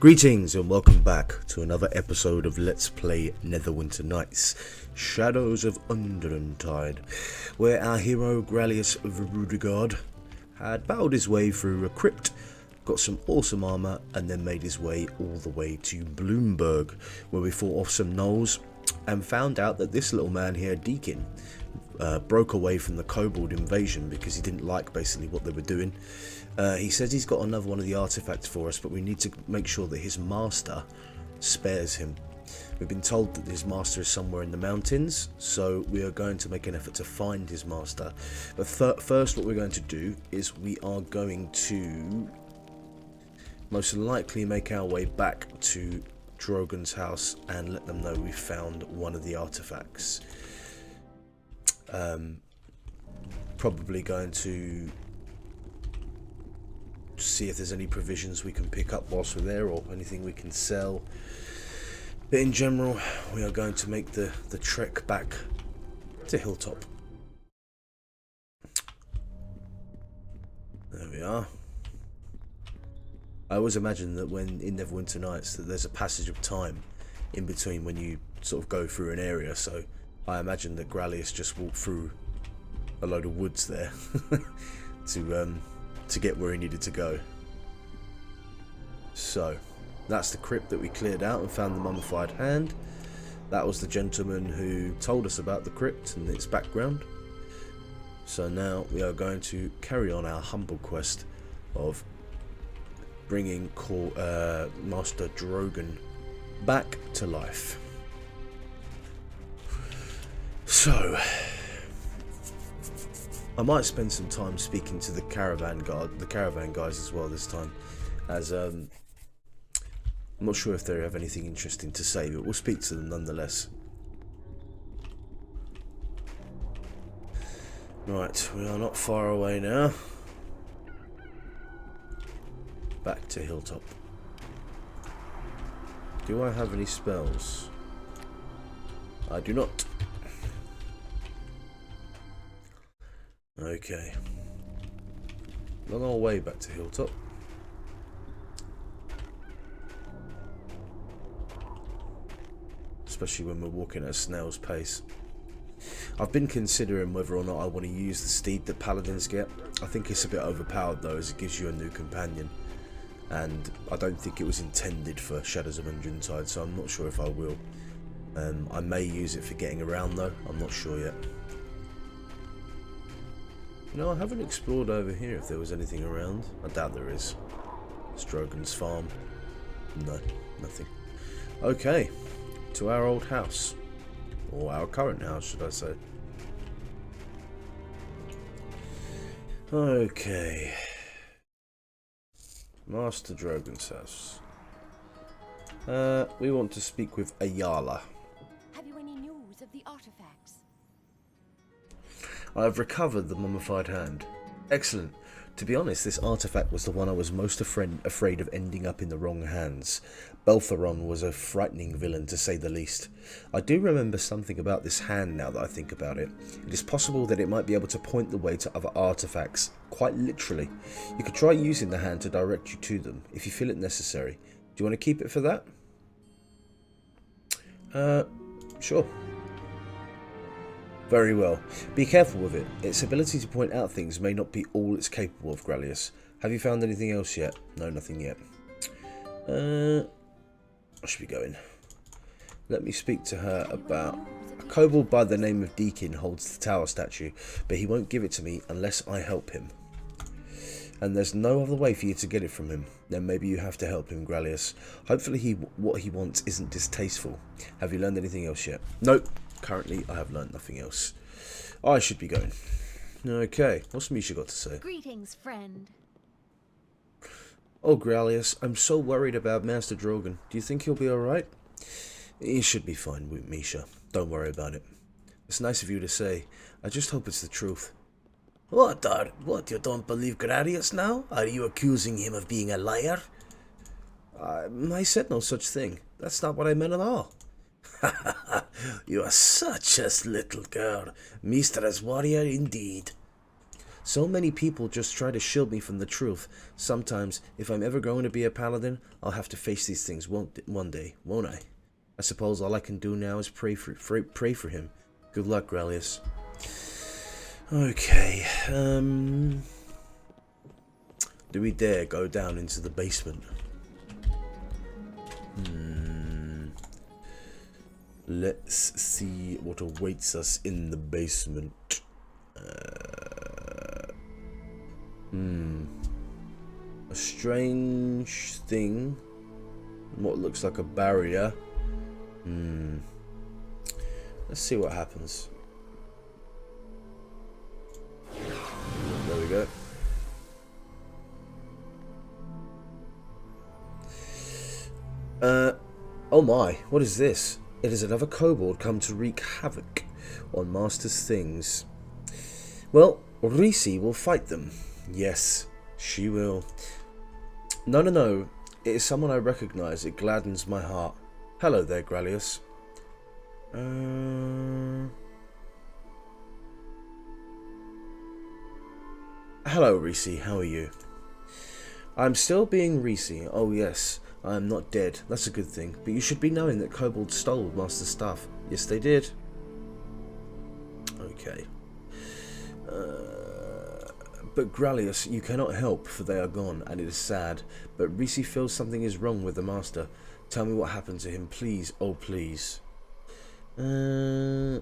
Greetings and welcome back to another episode of Let's Play Neverwinter Nights, Shadows of Undrentide, where our hero Gralius Verudegard had battled his way through a crypt, got some awesome armour, and then made his way all the way to Bloomberg, where we fought off some gnolls and found out that this little man here, Deacon, broke away from the kobold invasion because he didn't like basically what they were doing. He says he's got another one of the artifacts for us, but we need to make sure that his master spares him. We've been told that his master is somewhere in the mountains, so we are going to make an effort to find his master. But first what we're going to do is we are going to most likely make our way back to Drogon's house and let them know we found one of the artifacts. Probably going to see if there's any provisions we can pick up whilst we're there or anything we can sell. But in general, we are going to make the trek back to Hilltop. There we are. I always imagine that when in Neverwinter Nights that there's a passage of time in between when you sort of go through an area, so I imagine that Gralius just walked through a load of woods there to get where he needed to go. So that's the crypt that we cleared out and found the mummified hand. That was the gentleman who told us about the crypt and its background. So now we are going to carry on our humble quest of bringing Master Drogon back to life. So I might spend some time speaking to the caravan guys as well this time, as I'm not sure if they have anything interesting to say, but we'll speak to them nonetheless. Right, we are not far away now. Back to Hilltop. Do I have any spells? I do not. Okay. On our way back to Hilltop. Especially when we're walking at a snail's pace. I've been considering whether or not I want to use the steed that paladins get. I think it's a bit overpowered though, as it gives you a new companion. And I don't think it was intended for Shadows of Undrentide, so I'm not sure if I will. I may use it for getting around though, I'm not sure yet. No, I haven't explored over here if there was anything around. I doubt there is. Drogon's farm. No, nothing. Okay, to our old house. Or our current house, should I say. Okay. Master Drogon's house. We want to speak with Ayala. Have you any news of the artifacts? I have recovered the mummified hand. Excellent. To be honest, this artifact was the one I was most afraid of ending up in the wrong hands. Faerun was a frightening villain, to say the least. I do remember something about this hand now that I think about it. It is possible that it might be able to point the way to other artifacts, quite literally. You could try using the hand to direct you to them, if you feel it necessary. Do you want to keep it for that? Sure. Very well. Be careful with it. Its ability to point out things may not be all it's capable of, Gralius. Have you found anything else yet? No, nothing yet. I should be going. Let me speak to her about... A kobold by the name of Deacon holds the tower statue, but he won't give it to me unless I help him. And there's no other way for you to get it from him. Then maybe you have to help him, Gralius. Hopefully what he wants isn't distasteful. Have you learned anything else yet? Nope. Currently, I have learned nothing else. I should be going. Okay, what's Misha got to say? Greetings, friend. Oh, Gralius, I'm so worried about Master Drogon. Do you think he'll be alright? He should be fine with Misha. Don't worry about it. It's nice of you to say. I just hope it's the truth. What, you don't believe Gralius now? Are you accusing him of being a liar? I said no such thing. That's not what I meant at all. You are such a little girl. Mistress warrior indeed. So many people just try to shield me from the truth. Sometimes, if I'm ever going to be a paladin, I'll have to face these things one day, won't I? I suppose all I can do now is pray for him. Good luck, Gralius. Okay, do we dare go down into the basement? Let's see what awaits us in the basement. A strange thing. What looks like a barrier. Let's see what happens. There we go. Oh my, what is this? It is another kobold come to wreak havoc on Master's things. Well, Risi will fight them. Yes, she will. No. It is someone I recognize. It gladdens my heart. Hello there, Gralius. Hello, Risi. How are you? I'm still being Risi. Oh, yes. I am not dead. That's a good thing. But you should be knowing that kobolds stole Master's stuff. Yes, they did. Okay. But Gralius, you cannot help, for they are gone, and it is sad. But Risi feels something is wrong with the Master. Tell me what happened to him, please. Oh, please. I'm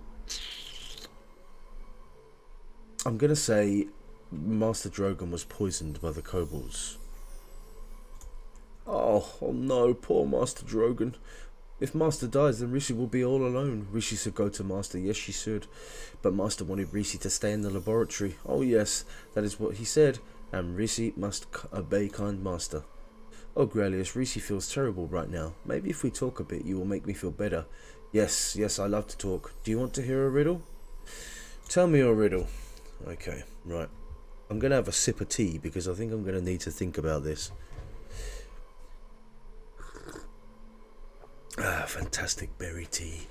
gonna say Master Drogon was poisoned by the kobolds. Oh no, poor Master Drogon. If Master dies, then Risi will be all alone. Risi should go to Master. Yes, she should. But Master wanted Risi to stay in the laboratory. Oh yes, that is what he said. And Risi must obey kind Master. Oh, Gralius, Risi feels terrible right now. Maybe if we talk a bit, you will make me feel better. Yes, I love to talk. Do you want to hear a riddle? Tell me a riddle. Okay, right. I'm going to have a sip of tea because I think I'm going to need to think about this. Ah, fantastic berry tea.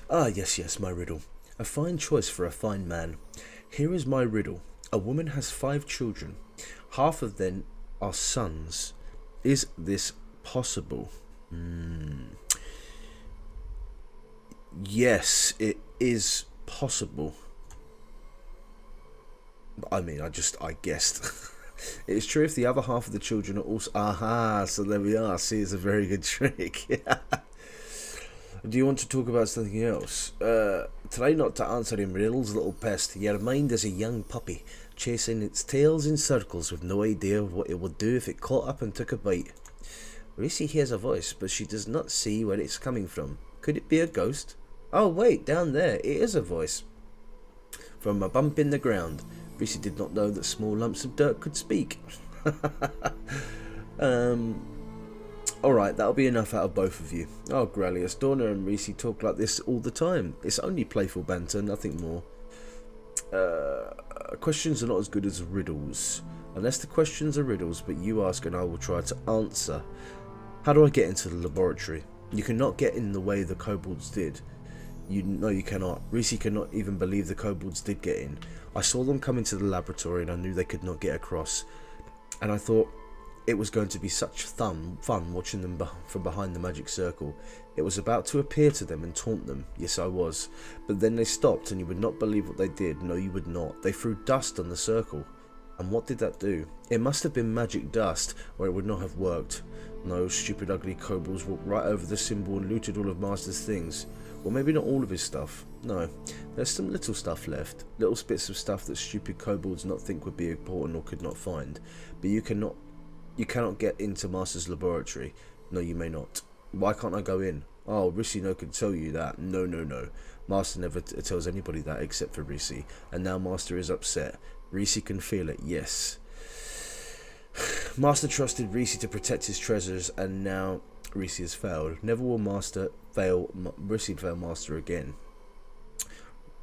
Ah, yes, my riddle. A fine choice for a fine man. Here is my riddle. A woman has 5 children. Half of them are sons. Is this possible? Yes, it is possible. I mean, I guessed. It is true if the other half of the children are also... Aha, so there we are. See, it's a very good trick. Do you want to talk about something else? Try not to answer in riddles, little pest. Your mind is a young puppy, chasing its tails in circles with no idea of what it would do if it caught up and took a bite. Risi hears a voice, but she does not see where it's coming from. Could it be a ghost? Oh wait, down there, it is a voice. From a bump in the ground. Risi did not know that small lumps of dirt could speak. Alright, that'll be enough out of both of you. Oh, Gralius, Dorna and Risi talk like this all the time. It's only playful banter, nothing more. Questions are not as good as riddles. Unless the questions are riddles, but you ask and I will try to answer. How do I get into the laboratory? You cannot get in the way the kobolds did. No, you cannot. Risi cannot even believe the kobolds did get in. I saw them come into the laboratory and I knew they could not get across. And I thought it was going to be such fun watching them from behind the magic circle. It was about to appear to them and taunt them. Yes, I was. But then they stopped and you would not believe what they did. No, you would not. They threw dust on the circle. And what did that do? It must have been magic dust or it would not have worked. No, stupid ugly kobolds walked right over the symbol and looted all of Master's things. Well, maybe not all of his stuff. No, there's some little stuff left. Little bits of stuff that stupid kobolds not think would be important or could not find. But you cannot get into Master's laboratory. No, you may not. Why can't I go in? Oh, Risi no can tell you that. No. Master never tells anybody that except for Risi. And now Master is upset. Risi can feel it, yes. Master trusted Risi to protect his treasures and now Risi has failed. Never will Risi fail Master again.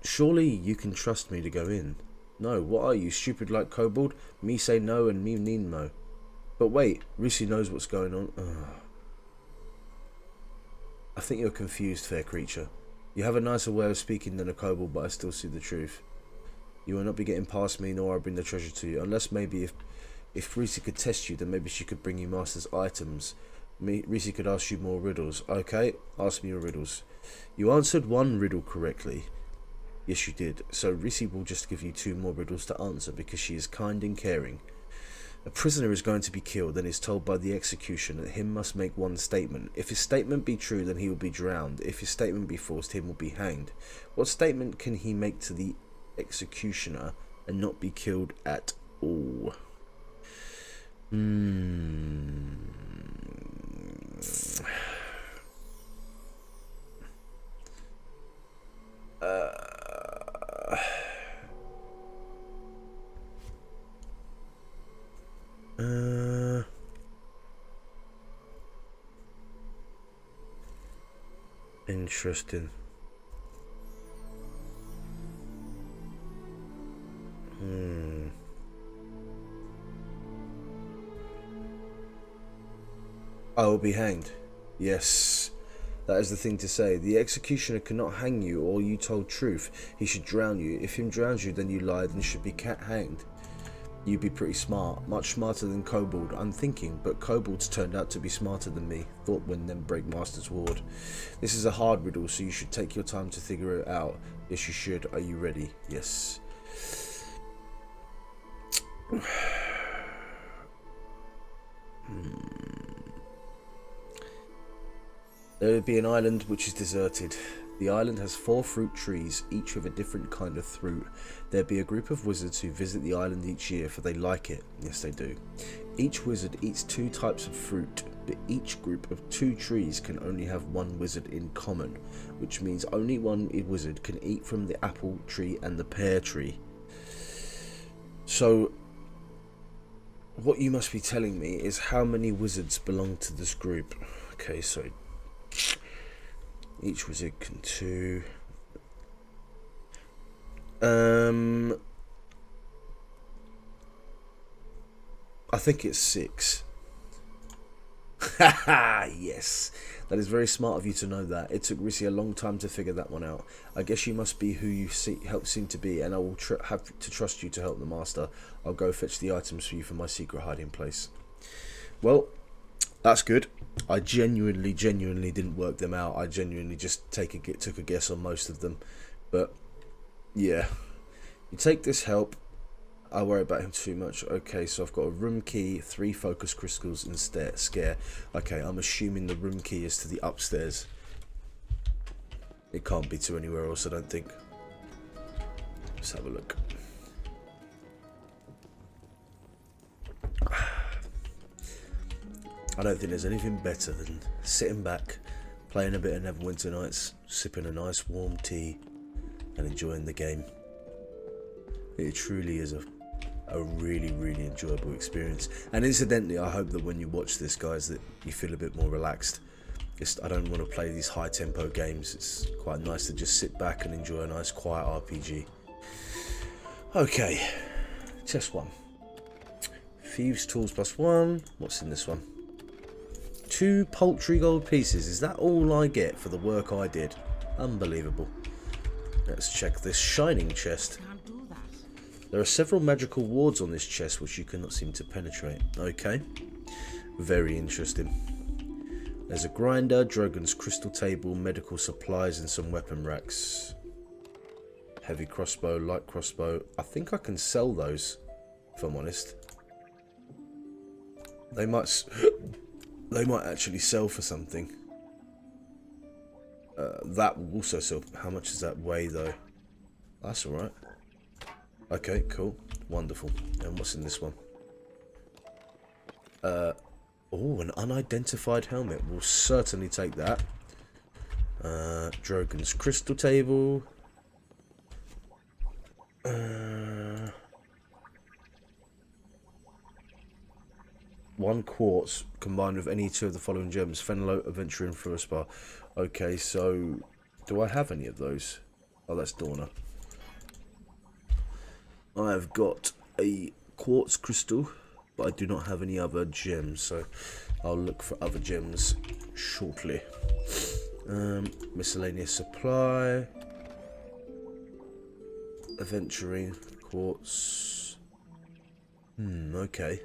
Surely you can trust me to go in. No, what are you, stupid like kobold? Me say no and me need no. But wait, Risi knows what's going on. Ugh. I think you're confused, fair creature. You have a nicer way of speaking than a kobold, but I still see the truth. You will not be getting past me, nor I bring the treasure to you. Unless maybe if Reese could test you, then maybe she could bring you master's items. Reese could ask you more riddles. Okay, ask me your riddles. You answered one riddle correctly. Yes, you did. So Reese will just give you 2 more riddles to answer because she is kind and caring. A prisoner is going to be killed and is told by the executioner that him must make one statement. If his statement be true, then he will be drowned. If his statement be false, him will be hanged. What statement can he make to the executioner and not be killed at all? Interesting. I will be hanged. Yes, that is the thing to say. The executioner cannot hang you, or you told truth. He should drown you. If him drowns you, then you lied and should be hanged. You'd be pretty smart, much smarter than Kobold. I'm thinking, but Kobolds turned out to be smarter than me. Thought when them break Master's Ward. This is a hard riddle, so you should take your time to figure it out. Yes, you should. Are you ready? Yes. There would be an island which is deserted. The island has 4 fruit trees, each with a different kind of fruit. There be a group of wizards who visit the island each year, for they like it. Yes, they do. Each wizard eats 2 types of fruit, but each group of 2 trees can only have 1 wizard in common, which means only one wizard can eat from the apple tree and the pear tree. So, what you must be telling me is how many wizards belong to this group. Okay, so each wizard can 2. I think it's 6. Haha, yes. That is very smart of you to know that. It took Rissy a long time to figure that one out. I guess you must be who you seem to be, and I will have to trust you to help the master. I'll go fetch the items for you from my secret hiding place. Well, that's good. I genuinely didn't work them out. I genuinely just took a guess on most of them. But, yeah. You take this help. I worry about him too much. Okay, so I've got a room key, 3 focus crystals, and scare. Okay, I'm assuming the room key is to the upstairs. It can't be to anywhere else, I don't think. Let's have a look. I don't think there's anything better than sitting back, playing a bit of Neverwinter Nights, sipping a nice warm tea, and enjoying the game. It truly is a really enjoyable experience. And incidentally, I hope that when you watch this, guys, that you feel a bit more relaxed. I don't want to play these high tempo games. It's quite nice to just sit back and enjoy a nice quiet RPG. Okay, chest 1. Thieves tools +1. What's in this one? 2 paltry gold pieces. Is that all I get for the work I did? Unbelievable. Let's check this shining chest. There are several magical wards on this chest which you cannot seem to penetrate. Okay. Very interesting. There's a grinder, Drogon's crystal table, medical supplies, and some weapon racks. Heavy crossbow, light crossbow. I think I can sell those, if I'm honest. They might actually sell for something. That will also sell. How much does that weigh, though? That's alright. Okay, cool. Wonderful. And what's in this one? Oh, an unidentified helmet. We'll certainly take that. Drogon's crystal table. 1 quartz combined with any 2 of the following gems. Fenlope, Adventure, and Fluorspar. Okay, so do I have any of those? Oh, that's Dorna. I've got a quartz crystal, but I do not have any other gems, so I'll look for other gems shortly. Miscellaneous supply. aventurine quartz. Okay.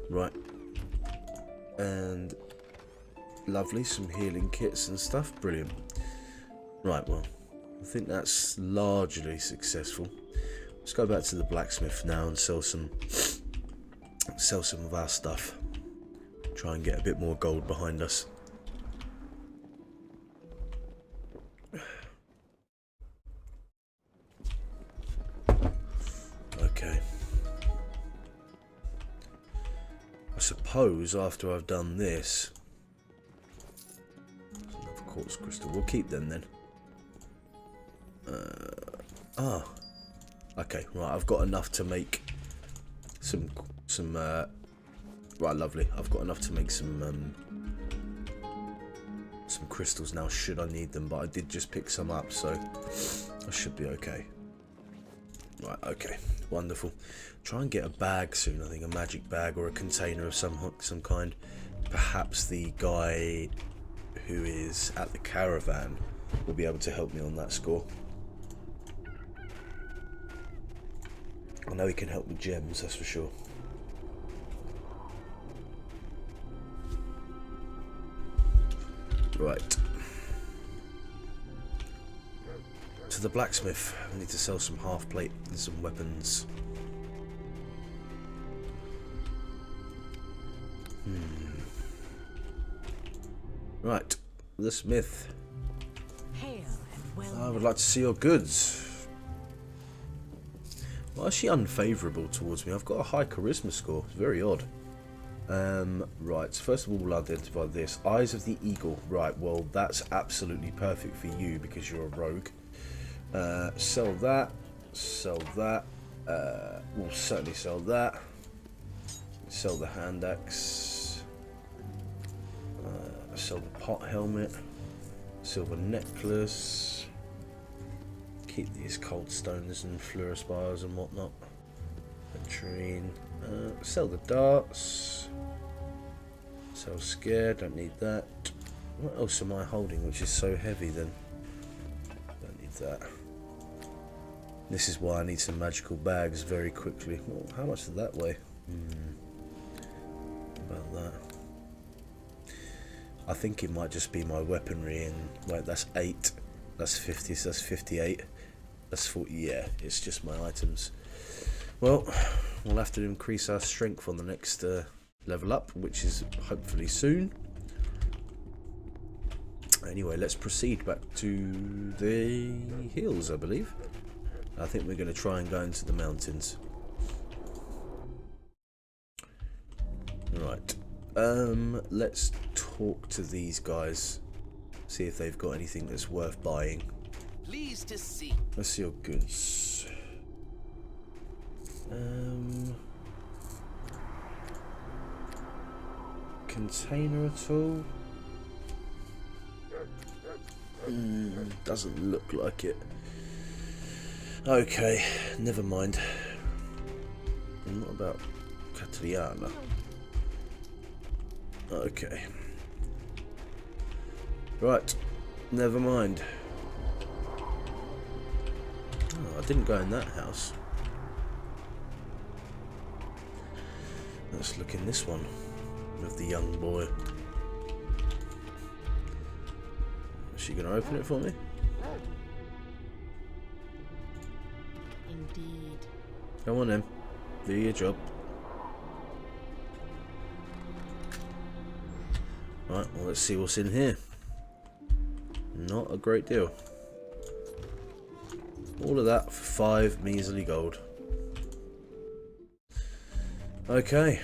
Right. And lovely, some healing kits and stuff. Brilliant. Right, well, I think that's largely successful. Let's go back to the blacksmith now and sell some of our stuff. Try and get a bit more gold behind us. Okay. I suppose after I've done this, another quartz crystal. We'll keep them then. Okay, right. I've got enough to make some. Right, lovely. I've got enough to make some crystals now. Should I need them? But I did just pick some up, so I should be okay. Right, okay, wonderful. Try and get a bag soon. I think a magic bag or a container of some kind. Perhaps the guy who is at the caravan will be able to help me on that score. I know he can help with gems, that's for sure. Right. To the blacksmith. I need to sell some half plate and some weapons. Right. The smith. Hail and well. I would like to see your goods. Why is she unfavourable towards me? I've got a high charisma score. It's very odd. Right, so first of all, we'll identify this. Eyes of the Eagle. Right, well, that's absolutely perfect for you because you're a rogue. Sell that. Sell that. We'll certainly sell that. Sell the hand axe. Sell the pot helmet. Silver necklace. Keep these cold stones and fluorospires and whatnot. Latrine. Sell the darts. Sell scare, don't need that. What else am I holding which is so heavy then? Don't need that. This is why I need some magical bags very quickly. Well, how much did that weigh? About that. I think it might just be my weaponry and like that's 8. That's 50, so that's 58. That's 40, yeah, it's just my items. Well, we'll have to increase our strength on the next level up, which is hopefully soon. Anyway, let's proceed back to the hills, I believe. I think we're going to try and go into the mountains. Right. Let's talk to these guys. See if they've got anything that's worth buying. Pleased to see. Let's see your goods. Container at all? Doesn't look like it. Okay, never mind. And what about Catriana? Okay. Right, never mind. Oh, I didn't go in that house. Let's look in this one with the young boy. Is she going to open it for me? Indeed. Come on then, do your job. Right, well, let's see what's in here. Not a great deal. All of that for 5 measly gold. Okay.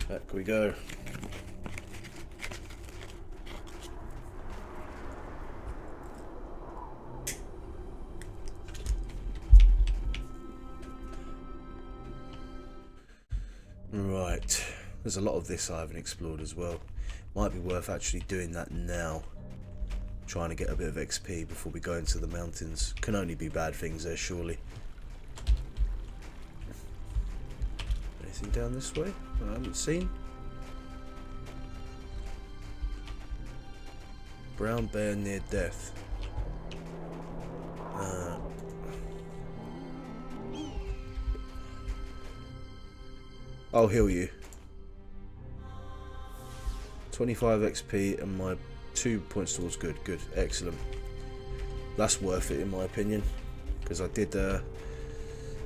Back we go. Right. There's a lot of this I haven't explored as well. Might be worth actually doing that now. Trying to get a bit of XP before we go into the mountains. Can only be bad things there, surely. Anything down this way I haven't seen? Brown bear near death. I'll heal you. 25 XP and my 2 points towards good. Good, excellent. That's worth it in my opinion, because I did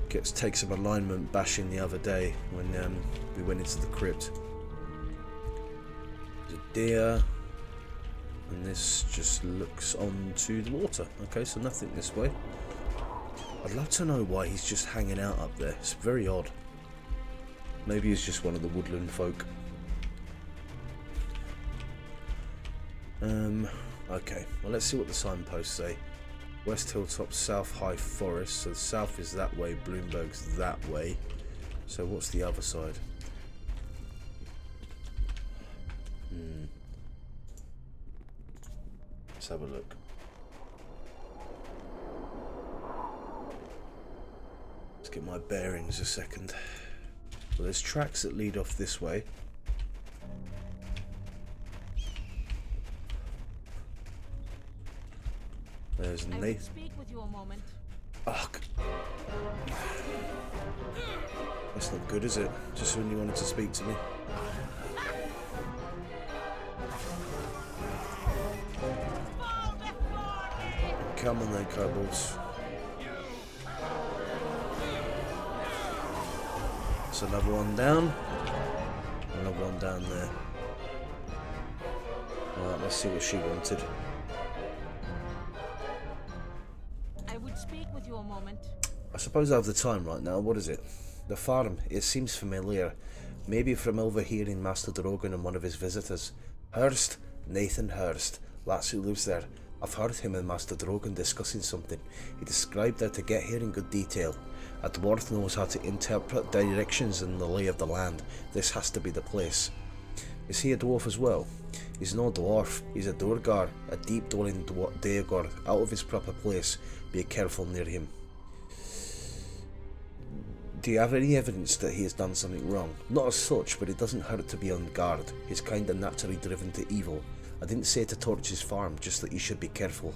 take some alignment bashing the other day when we went into the crypt. There's a deer, and this just looks onto the water. Okay, so nothing this way. I'd love to know why he's just hanging out up there. It's very odd. Maybe he's just one of the woodland folk. Okay, well let's see what the signposts say. West Hilltop, South High Forest. So the south is that way, Bloomberg's that way. So what's the other side? Let's have a look. Let's get my bearings a second. Well, there's tracks that lead off this way. There's Nathan. Speak with you a moment. Ugh. That's not good, is it? Just when you wanted to speak to me. Come on then, kobolds. That's another one down. Another one down there. Alright, let's see what she wanted. Speak with you a moment. I suppose I have the time right now. What is it? The farm. It seems familiar. Maybe from overhearing Master Drogon and one of his visitors. Hurst. Nathan Hurst. That's who lives there. I've heard him and Master Drogon discussing something. He described how to get here in good detail. A dwarf knows how to interpret directions and the lay of the land. This has to be the place. Is he a dwarf as well? He's no dwarf. He's a Durgar, a deep-dwelling Daegor, out of his proper place. Be careful near him. Do you have any evidence that he has done something wrong? Not as such, but it doesn't hurt to be on guard. He's kinda naturally driven to evil. I didn't say to torch his farm, just that you should be careful.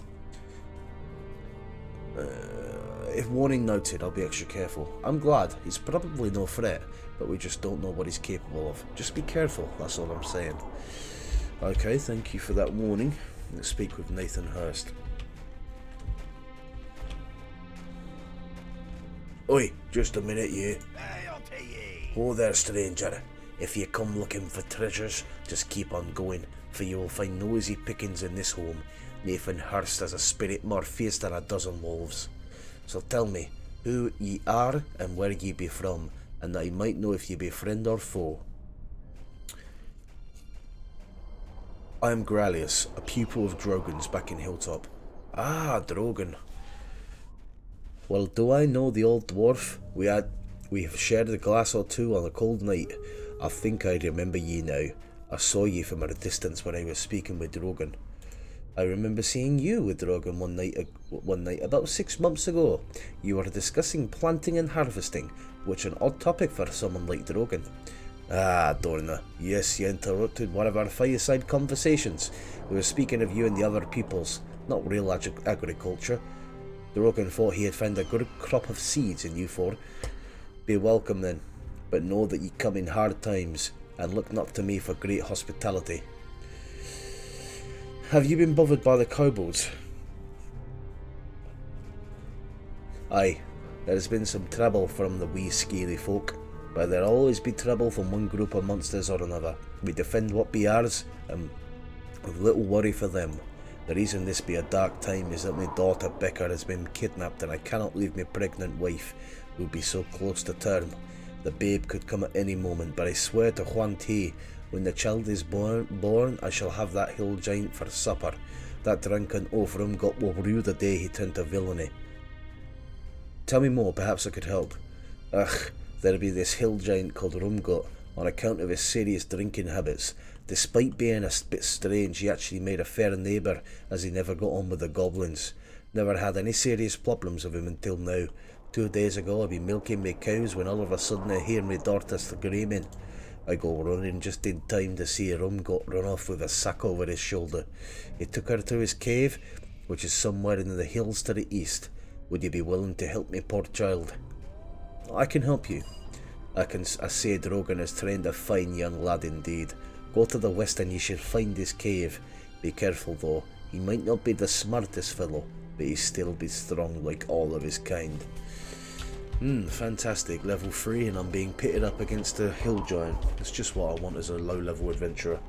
If warning noted, I'll be extra careful. I'm glad. He's probably no threat, but we just don't know what he's capable of. Just be careful, that's all I'm saying. Okay, thank you for that warning. Let's speak with Nathan Hurst. Oi, just a minute, you. Oh there, stranger. If you come looking for treasures, just keep on going, for you will find noisy pickings in this home. Nathan Hurst has a spirit more fierce than a dozen wolves. So tell me, who ye are and where ye be from, and that I might know if ye be friend or foe. I am Gralius, a pupil of Drogon's back in Hilltop. Ah, Drogon. Well, do I know the old dwarf? We have shared a glass or two on a cold night. I think I remember ye now. I saw ye from a distance when I was speaking with Drogon. I remember seeing you with Drogon one night about 6 months ago. You were discussing planting and harvesting, which an odd topic for someone like Drogon. Ah, Dorna. Yes, you interrupted one of our fireside conversations. We were speaking of you and the other peoples, not real agriculture. Drogon thought he had found a good crop of seeds in you four. Be welcome then, but know that ye come in hard times, and look not to me for great hospitality. Have you been bothered by the kobolds? Aye, there has been some trouble from the wee scaly folk, but there'll always be trouble from one group of monsters or another. We defend what be ours, and with little worry for them. The reason this be a dark time is that my daughter Becca has been kidnapped, and I cannot leave my pregnant wife, who be so close to term. The babe could come at any moment, but I swear to Huan Ti, when the child is born, I shall have that hill giant for supper. That drunken Ophram got Wobru the day he turned to villainy. Tell me more, perhaps I could help. Ugh, there be this hill giant called Rumgut, on account of his serious drinking habits. Despite being a bit strange, he actually made a fair neighbour, as he never got on with the goblins. Never had any serious problems with him until now. 2 days ago I be milking my cows when all of a sudden I hear my daughter screaming. I go running just in time to see Rumgot run off with a sack over his shoulder. He took her to his cave, which is somewhere in the hills to the east. Would you be willing to help me, poor child? I can help you. I say Drogon has trained a fine young lad indeed. Go to the west and you should find his cave. Be careful though, he might not be the smartest fellow, but he still be strong like all of his kind. Fantastic, level 3 and I'm being pitted up against a hill giant. That's just what I want as a low level adventurer.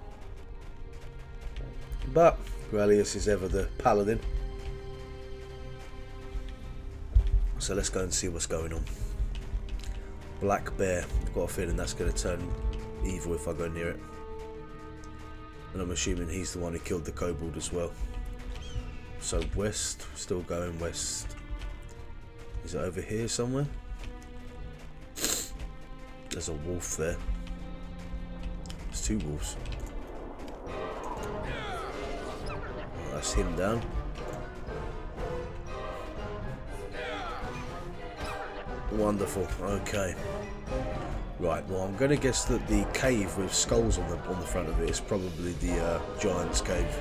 But Gralius is ever the paladin. So let's go and see what's going on. Black Bear, I've got a feeling that's going to turn evil if I go near it. And I'm assuming he's the one who killed the kobold as well. So west, still going west. Is it over here somewhere? There's a wolf there. There's 2 wolves. Oh, that's him down. Wonderful. Okay. Right. Well, I'm going to guess that the cave with skulls on the front of it is probably the giant's cave.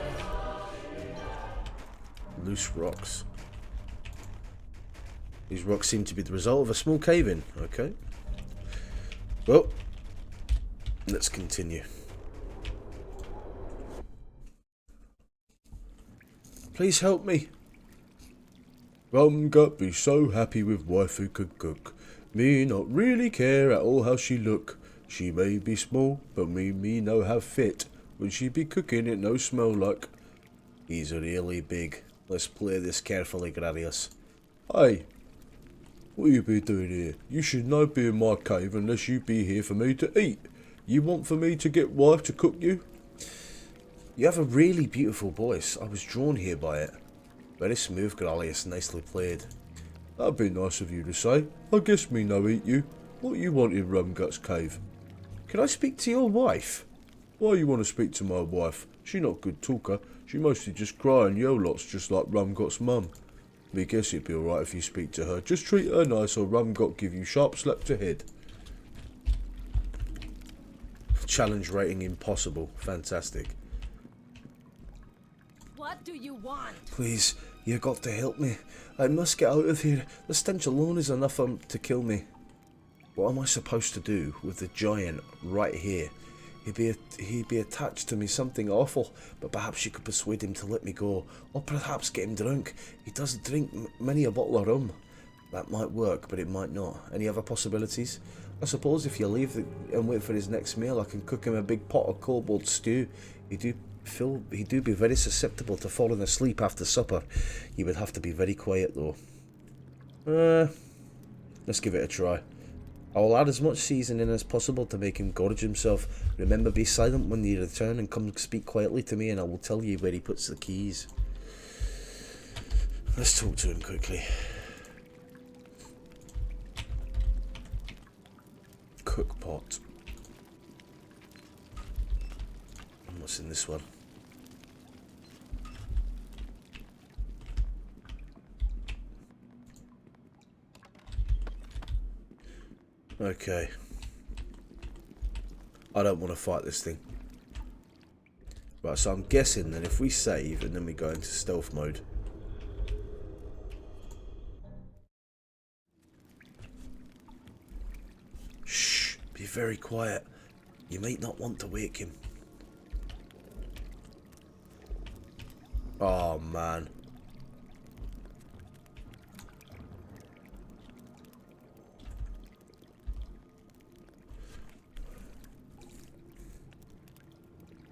Loose rocks. These rocks seem to be the result of a small cave-in. Okay. Well, let's continue. Please help me. Rumgut be so happy with wife who could cook. Me not really care at all how she look. She may be small, but me know how fit. When she be cooking it no smell like. He's really big. Let's play this carefully, Gradius. Hey, what you be doing here? You should not be in my cave unless you be here for me to eat. You want for me to get wife to cook you? You have a really beautiful voice. I was drawn here by it. Very smooth, Gralius. Nicely played. That'd be nice of you to say. I guess me no eat you. What you want in Rumgut's cave? Can I speak to your wife? Why you want to speak to my wife? She not good talker. She mostly just cry and yell lots just like Rumgut's mum. Me guess it'd be alright if you speak to her. Just treat her nice or Rumgut give you sharp slap to head. Challenge rating impossible. Fantastic. What do you want? Please, you got to help me. I must get out of here. The stench alone is enough to kill me. What am I supposed to do with the giant right here? He'd be attached to me something awful, but perhaps you could persuade him to let me go, or perhaps get him drunk. He doesn't drink many a bottle of rum. That might work, but it might not. Any other possibilities? I suppose if you leave and wait for his next meal, I can cook him a big pot of kobold stew. He do be very susceptible to falling asleep after supper. You would have to be very quiet though. Let's give it a try. I will add as much seasoning as possible to make him gorge himself. Remember, be silent when you return and come speak quietly to me and I will tell you where he puts the keys. Let's talk to him quickly. Cook pot. And what's in this one? Okay. I don't want to fight this thing. Right, so I'm guessing then if we save and then we go into stealth mode. Shh, be very quiet. You might not want to wake him. Oh man.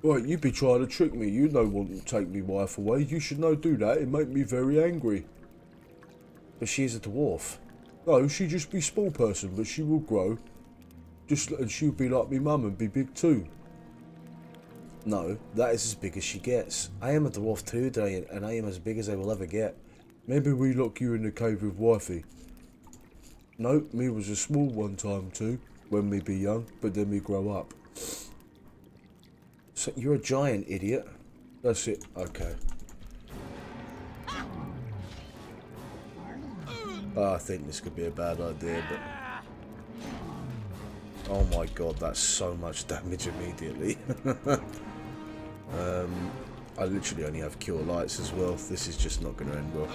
Right, you be trying to trick me. You know want to take me wife away. You should not do that. It make me very angry. But she is a dwarf. No, she just be small person, but she will grow. And she'll be like me mum and be big too. No, that is as big as she gets. I am a dwarf too, and I am as big as I will ever get. Maybe we lock you in the cave with wifey. No, me was a small one time too, when me be young, but then me grow up. So you're a giant, idiot. That's it. Okay. I think this could be a bad idea, but... Oh my god, that's so much damage immediately. I literally only have cure lights as well. This is just not going to end well.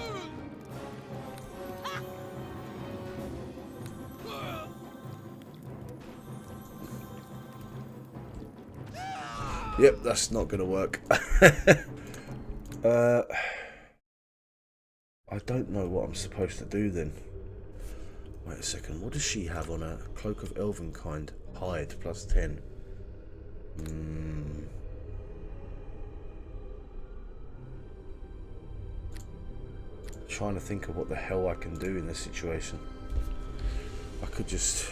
Yep, that's not going to work. I don't know what I'm supposed to do then. Wait a second, what does she have on her? Cloak of Elvenkind. Hide, +10. Trying to think of what the hell I can do in this situation. I could just...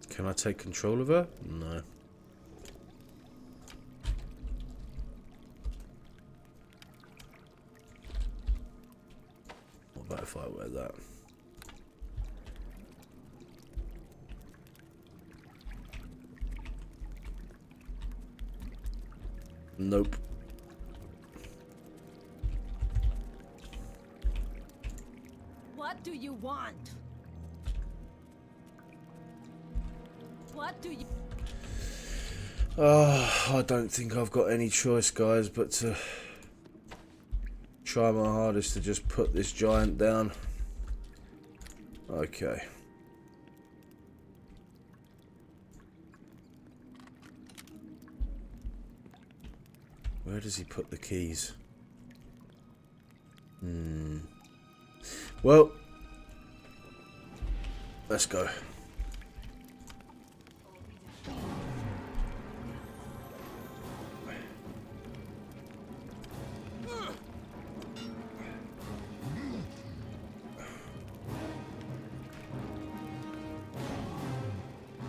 Can I take control of her? No. What about if I wear that? Nope. What do you want? What do you... I don't think I've got any choice, guys, but to try my hardest to just put this giant down. Okay. Where does he put the keys? Well, let's go.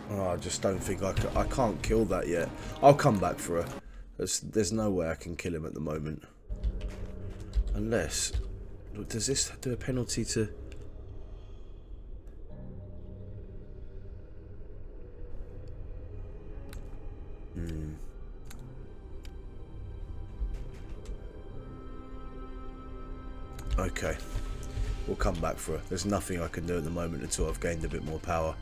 Oh, I just don't think I can't kill that yet. I'll come back for her. There's no way I can kill him at the moment. Unless... Does this do a penalty to... Okay. We'll come back for her. There's nothing I can do at the moment until I've gained a bit more power.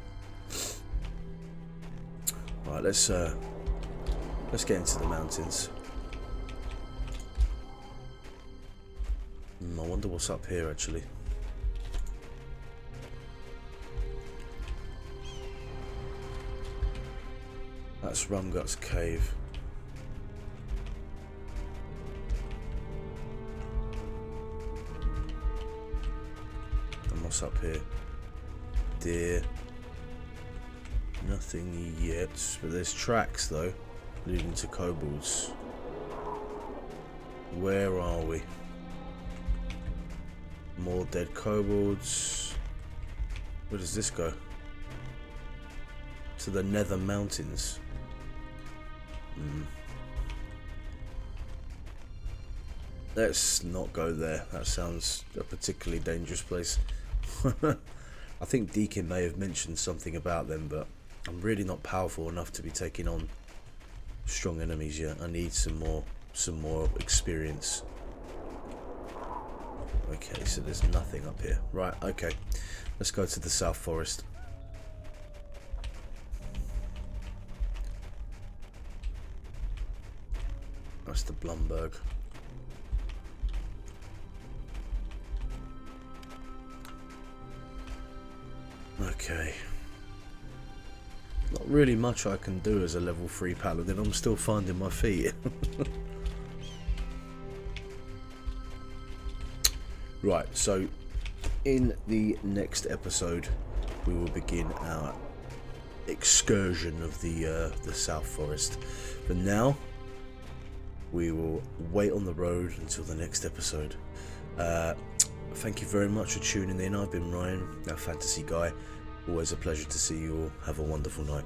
Right, let's get into the mountains. I wonder what's up here, actually. That's Rumgut's cave. And what's up here? Deer. Nothing yet, but there's tracks though, leading to kobolds. Where are we? More dead kobolds. Where does this go? To the Nether Mountains. Let's not go there. That sounds a particularly dangerous place. I think Deacon may have mentioned something about them, but I'm really not powerful enough to be taking on strong enemies yet. I need some more experience. Okay, so there's nothing up here. Right, okay. Let's go to the South Forest. That's the Blumberg. Okay. Not really much I can do as a level 3 paladin. I'm still finding my feet. Right, so in the next episode we will begin our excursion of the South Forest. But now we will wait on the road until the next episode. Thank you very much for tuning in. I've been Ryan, our fantasy guy. Always a pleasure to see you all. Have a wonderful night.